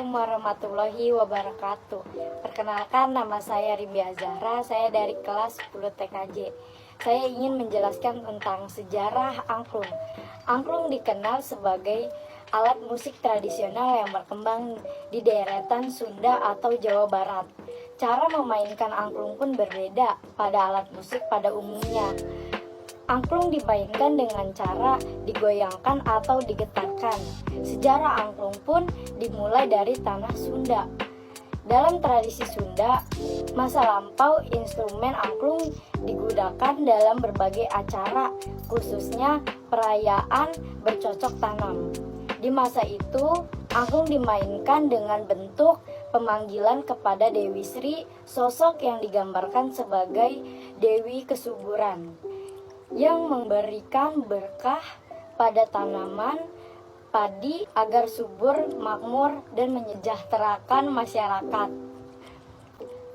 Assalamualaikum warahmatullahi wabarakatuh. Perkenalkan, nama saya Rimbia Zahra, saya dari kelas 10 TKJ. Saya ingin menjelaskan tentang sejarah angklung. Angklung dikenal sebagai alat musik tradisional yang berkembang di deretan Sunda atau Jawa Barat. Cara memainkan angklung pun berbeda pada alat musik pada umumnya. Angklung dimainkan dengan cara digoyangkan atau digetarkan. Sejarah angklung pun dimulai dari tanah Sunda. Dalam tradisi Sunda, masa lampau instrumen angklung digunakan dalam berbagai acara, khususnya perayaan bercocok tanam. Di masa itu, angklung dimainkan dengan bentuk pemanggilan kepada Dewi Sri, sosok yang digambarkan sebagai Dewi Kesuburan, yang memberikan berkah pada tanaman padi agar subur, makmur, dan menyejahterakan masyarakat.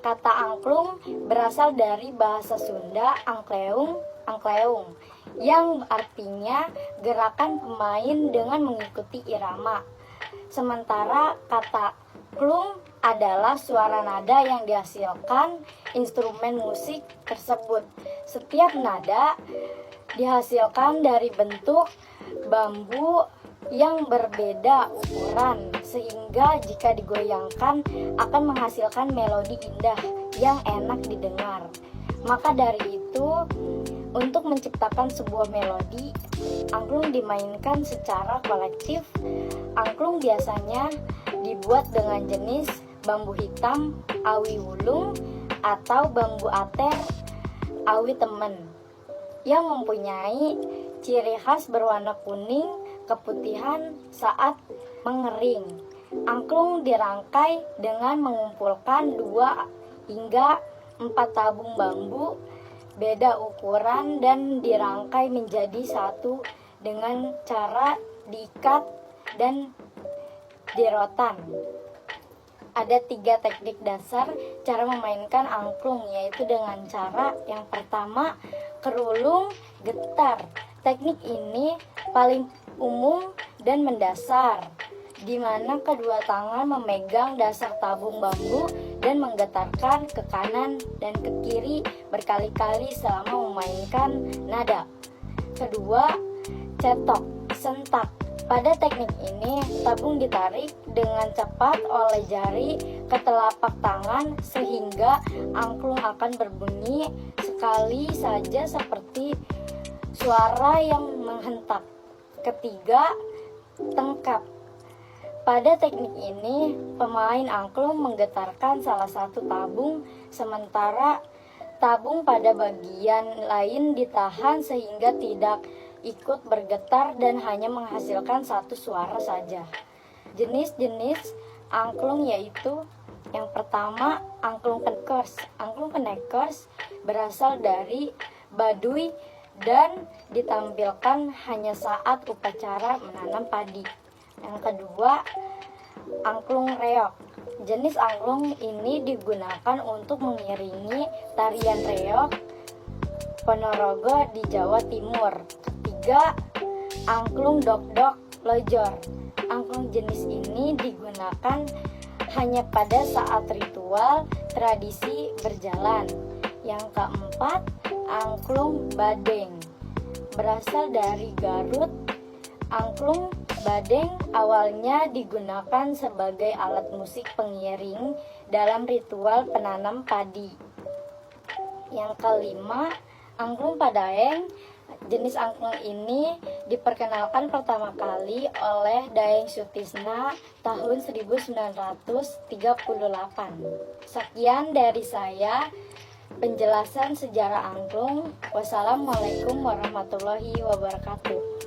Kata angklung berasal dari bahasa Sunda angkleung, yang artinya gerakan pemain dengan mengikuti irama. Sementara kata klung adalah suara nada yang dihasilkan instrumen musik tersebut. Setiap nada dihasilkan dari bentuk bambu yang berbeda ukuran, sehingga jika digoyangkan akan menghasilkan melodi indah yang enak didengar. Maka dari itu, untuk menciptakan sebuah melodi, angklung dimainkan secara kolektif. Angklung biasanya dibuat dengan jenis bambu hitam, awi wulung, atau bambu ater, awi temen, yang mempunyai ciri khas berwarna kuning keputihan saat mengering. Angklung dirangkai dengan mengumpulkan 2 hingga 4 tabung bambu beda ukuran dan dirangkai menjadi satu dengan cara diikat dan dirotan. Ada 3 teknik dasar cara memainkan angklung, yaitu dengan cara yang pertama, kerulung getar. Teknik ini paling umum dan mendasar, di mana kedua tangan memegang dasar tabung bambu dan menggetarkan ke kanan dan ke kiri berkali-kali selama memainkan nada. Kedua, cetok, sentak. Pada teknik ini, tabung ditarik dengan cepat oleh jari ke telapak tangan sehingga angklung akan berbunyi sekali saja seperti suara yang menghentak. Ketiga, tengkap. Pada teknik ini, pemain angklung menggetarkan salah satu tabung, sementara tabung pada bagian lain ditahan sehingga tidak ikut bergetar dan hanya menghasilkan satu suara saja. Jenis-jenis angklung yaitu yang pertama, angklung kenekers. Angklung kenekers berasal dari Baduy dan ditampilkan hanya saat upacara menanam padi. Yang kedua, angklung reog. Jenis angklung ini digunakan untuk mengiringi tarian reog Ponorogo di Jawa Timur. Ketiga, angklung dok-dok lojor. Angklung jenis ini digunakan hanya pada saat ritual tradisi berjalan. Yang keempat, angklung badeng. Berasal dari Garut. Angklung badeng awalnya digunakan sebagai alat musik pengiring dalam ritual penanam padi. Yang kelima, angklung padaeng. Jenis angklung ini diperkenalkan pertama kali oleh Daeng Sutisna tahun 1938. Sekian dari saya penjelasan sejarah angklung. Wassalamualaikum warahmatullahi wabarakatuh.